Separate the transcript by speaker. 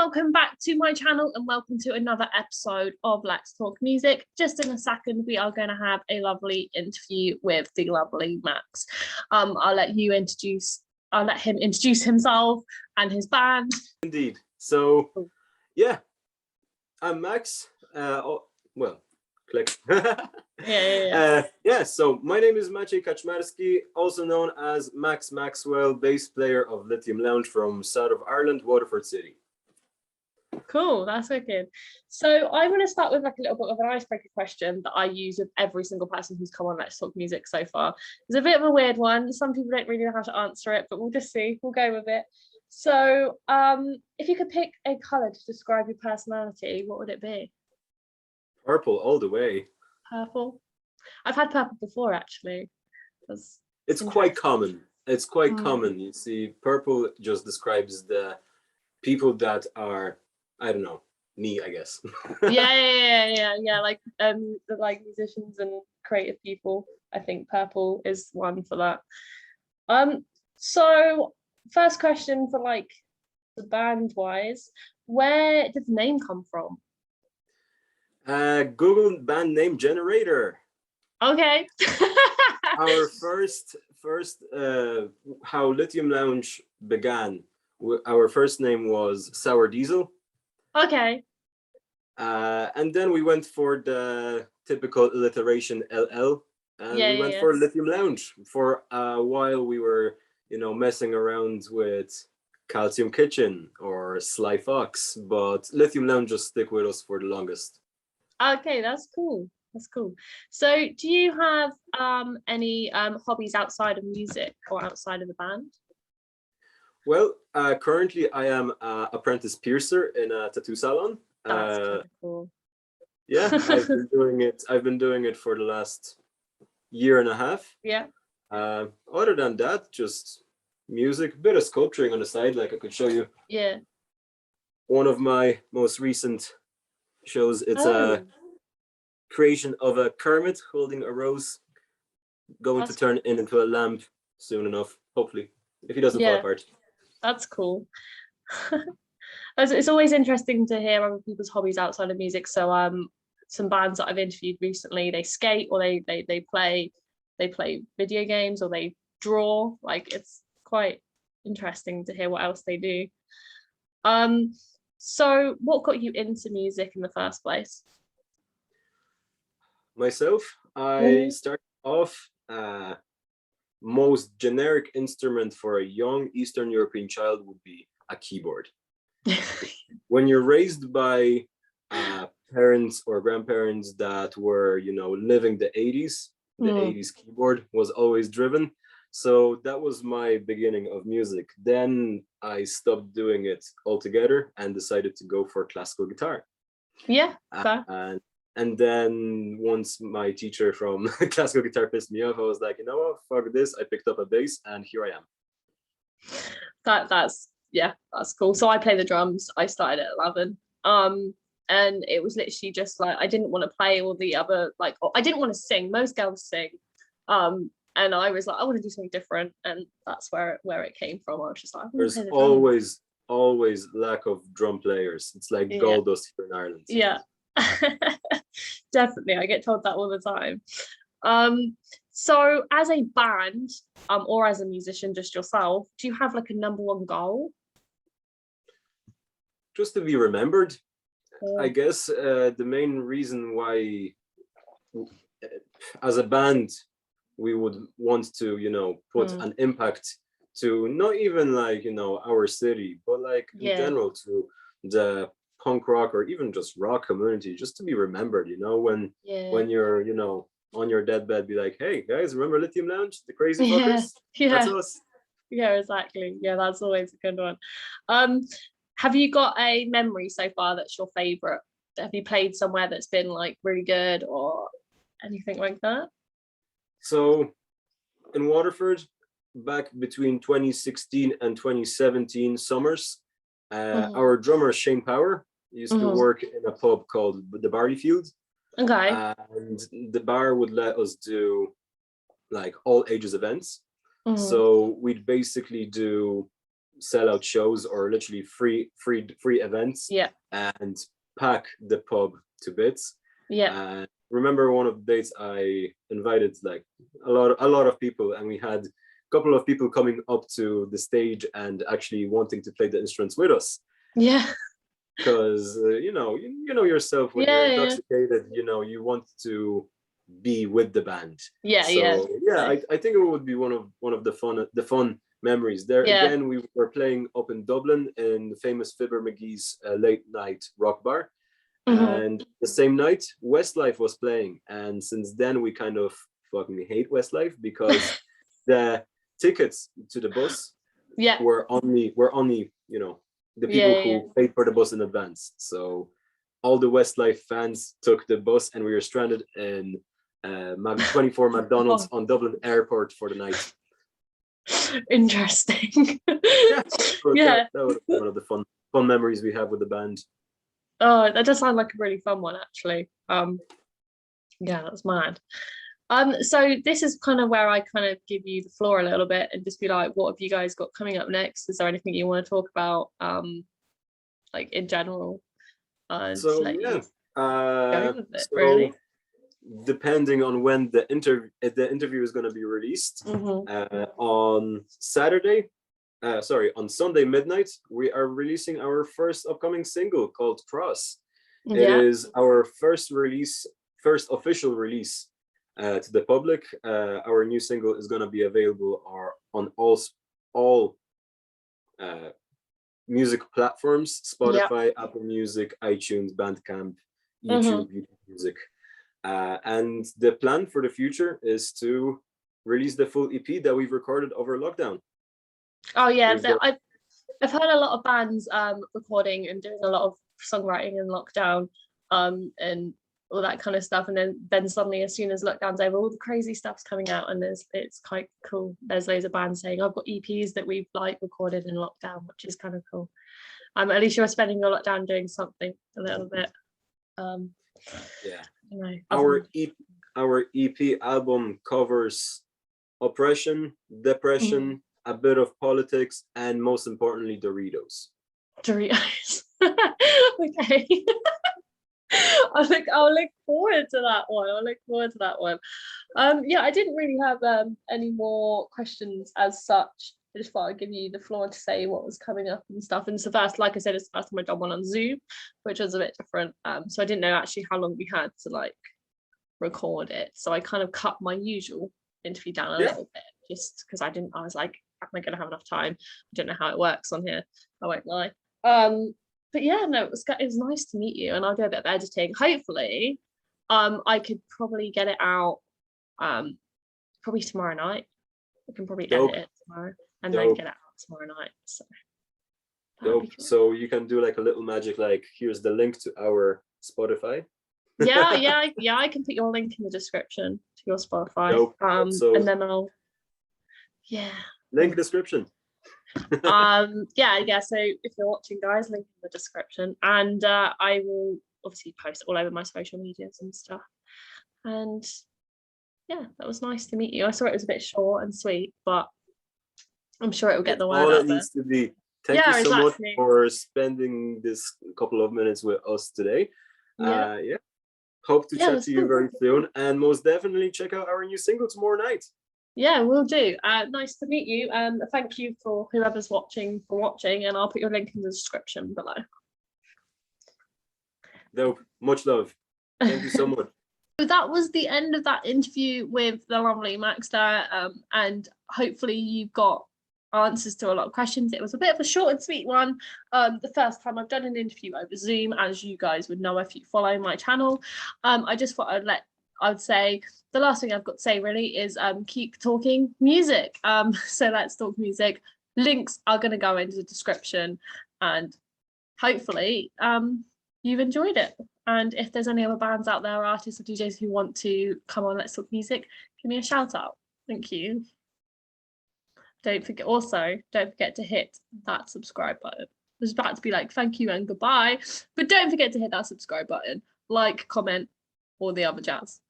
Speaker 1: welcome back to my channel and welcome to another episode of Let's Talk Music. Just in a second, we are going to have a lovely interview with the lovely Max. I'll let him introduce himself and his band.
Speaker 2: Indeed. So, yeah, I'm Max. Click. So my name is Maciej Kaczmarski, also known as Maxwell, bass player of Lithium Lounge from south of Ireland, Waterford City.
Speaker 1: Cool, that's wicked. So I want to start with like a little bit of an icebreaker question that I use with every single person who's come on Let's Talk Music so far. It's a bit of a weird one. Some people don't really know how to answer it, but we'll just see. We'll go with it. So if you could pick a colour to describe your personality, what would it be?
Speaker 2: Purple all the way.
Speaker 1: Purple? I've had purple before, actually.
Speaker 2: It's quite common. It's quite common. You see, purple just describes the people that are, I don't know, me, I guess.
Speaker 1: yeah. Like the musicians and creative people. I think purple is one for that. So first question for like the band wise, where did the name come from?
Speaker 2: Google band name generator.
Speaker 1: Okay.
Speaker 2: Our first how Lithium Lounge began. Our first name was Sour Diesel.
Speaker 1: Okay.
Speaker 2: And then we went for the typical alliteration LL, and we went for Lithium Lounge. For a while, we were, messing around with Calcium Kitchen or Sly Fox, but Lithium Lounge just stick with us for the longest.
Speaker 1: Okay, that's cool. That's cool. So do you have any hobbies outside of music or outside of the band?
Speaker 2: Well, currently I am an apprentice piercer in a tattoo salon.
Speaker 1: That's kind of cool.
Speaker 2: Yeah, I've been doing it for the last year and a half.
Speaker 1: Yeah.
Speaker 2: Other than that, just music, bit of sculpturing on the side. Like I could show you.
Speaker 1: Yeah.
Speaker 2: One of my most recent shows. It's a creation of a Kermit holding a rose, going to turn into a lamp soon enough, hopefully, if he doesn't fall apart.
Speaker 1: That's cool. It's always interesting to hear other people's hobbies outside of music. So some bands that I've interviewed recently, they skate or they play video games or they draw. Like it's quite interesting to hear what else they do. So what got you into music in the first place?
Speaker 2: Myself, I started off most generic instrument for a young Eastern European child would be a keyboard. When you're raised by parents or grandparents that were, living the 80s, the 80s keyboard was always driven. So that was my beginning of music. Then I stopped doing it altogether and decided to go for classical guitar.
Speaker 1: Yeah.
Speaker 2: And then once my teacher from classical guitar pissed me off, I was like, you know what, fuck this. I picked up a bass and here I am.
Speaker 1: That's cool. So I play the drums. I started at 11. And it was literally just like I didn't want to play all the other I didn't want to sing. Most girls sing. And I was like, I want to do something different, and that's where it came from. I was just like,
Speaker 2: there's always lack of drum players. It's like gold dust here in Ireland.
Speaker 1: Yeah. Definitely, I get told that all the time. So as a band or as a musician, just yourself, do you have like a number one goal?
Speaker 2: Just to be remembered. I guess the main reason why as a band we would want to put an impact to not even like our city, but like in general to the punk rock or even just rock community, just to be remembered, when you're on your deathbed, be like, hey guys, remember Lithium Lounge, the crazy fuckers? That's us.
Speaker 1: Yeah, exactly. Yeah, that's always a good one. Have you got a memory so far that's your favorite? Have you played somewhere that's been like really good or anything like that?
Speaker 2: So in Waterford, back between 2016 and 2017 summers, our drummer Shane Power used to work in a pub called the Barleyfield.
Speaker 1: Okay.
Speaker 2: And the bar would let us do like all ages events. So we'd basically do sell out shows or literally free events.
Speaker 1: Yeah.
Speaker 2: And pack the pub to bits.
Speaker 1: Yeah.
Speaker 2: Remember one of the dates I invited like a lot of people, and we had a couple of people coming up to the stage and actually wanting to play the instruments with us.
Speaker 1: Yeah.
Speaker 2: Because you know yourself, when you're intoxicated, you want to be with the band.
Speaker 1: Yeah.
Speaker 2: I think it would be one of the fun memories. There again, we were playing up in Dublin in the famous Fibber McGee's late night rock bar. And the same night Westlife was playing, and since then we kind of fucking hate Westlife because the tickets to the bus were only the people who paid for the bus in advance. So all the Westlife fans took the bus, and we were stranded in 24 McDonald's on Dublin Airport for the night.
Speaker 1: Interesting.
Speaker 2: That was one of the fun memories we have with the band.
Speaker 1: Oh, that does sound like a really fun one, actually. That's mad. So this is kind of where I kind of give you the floor a little bit and just be like, what have you guys got coming up next? Is there anything you want to talk about, like in general?
Speaker 2: Really. Depending on when the interview is going to be released, on Sunday midnight, we are releasing our first upcoming single called Cross. It is our first official release to the public. Our new single is going to be available on all music platforms: Spotify, Apple Music, iTunes, Bandcamp, YouTube Music. And the plan for the future is to release the full EP that we've recorded over lockdown. Oh yeah,
Speaker 1: I've heard a lot of bands recording and doing a lot of songwriting in lockdown, and all that kind of stuff. And then suddenly, as soon as lockdown's over, all the crazy stuff's coming out, and it's quite cool. There's loads of bands saying, I've got EPs that we've like recorded in lockdown, which is kind of cool. At least you're spending your lockdown doing something a little bit.
Speaker 2: Our EP album covers oppression, depression, a bit of politics, and most importantly, Doritos.
Speaker 1: Okay. I'll look forward to that one. I didn't really have any more questions as such. I just thought I'd give you the floor to say what was coming up and stuff. And so first, like I said, it's the first time I've done one on Zoom, which was a bit different. So I didn't know actually how long we had to like record it. So I kind of cut my usual interview down a little bit, just because I was like, am I going to have enough time? I don't know how it works on here. I won't lie. But yeah, no, it was nice to meet you, and I'll do a bit of editing. Hopefully, I could probably get it out probably tomorrow night. I can probably edit it tomorrow and then get it out tomorrow night. So
Speaker 2: cool. So you can do like a little magic, like here's the link to our Spotify.
Speaker 1: I can put your link in the description to your Spotify. And then I'll
Speaker 2: link description.
Speaker 1: So if you're watching, guys, link in the description, and I will obviously post all over my social medias and stuff. And that was nice to meet you. I saw it was a bit short and sweet, but I'm sure it will get the word out there. All it needs
Speaker 2: to be. Thank you so much for spending this couple of minutes with us today. Hope to chat to you very soon, and most definitely check out our new single tomorrow night.
Speaker 1: Yeah, will do. Nice to meet you. Thank you for whoever's watching for watching, and I'll put your link in the description below.
Speaker 2: Dope. Much love. Thank you so much.
Speaker 1: So that was the end of that interview with the lovely Max there, and hopefully you've got answers to a lot of questions. It was a bit of a short and sweet one. The first time I've done an interview over Zoom, as you guys would know if you follow my channel. I just thought I'd say the last thing I've got to say really is keep talking music. So let's talk music. Links are going to go into the description, and hopefully you've enjoyed it. And if there's any other bands out there, artists or DJs who want to come on Let's Talk Music, give me a shout out. Thank you. Don't forget to hit that subscribe button. I was about to be like thank you and goodbye, but don't forget to hit that subscribe button, like, comment, all the other jazz.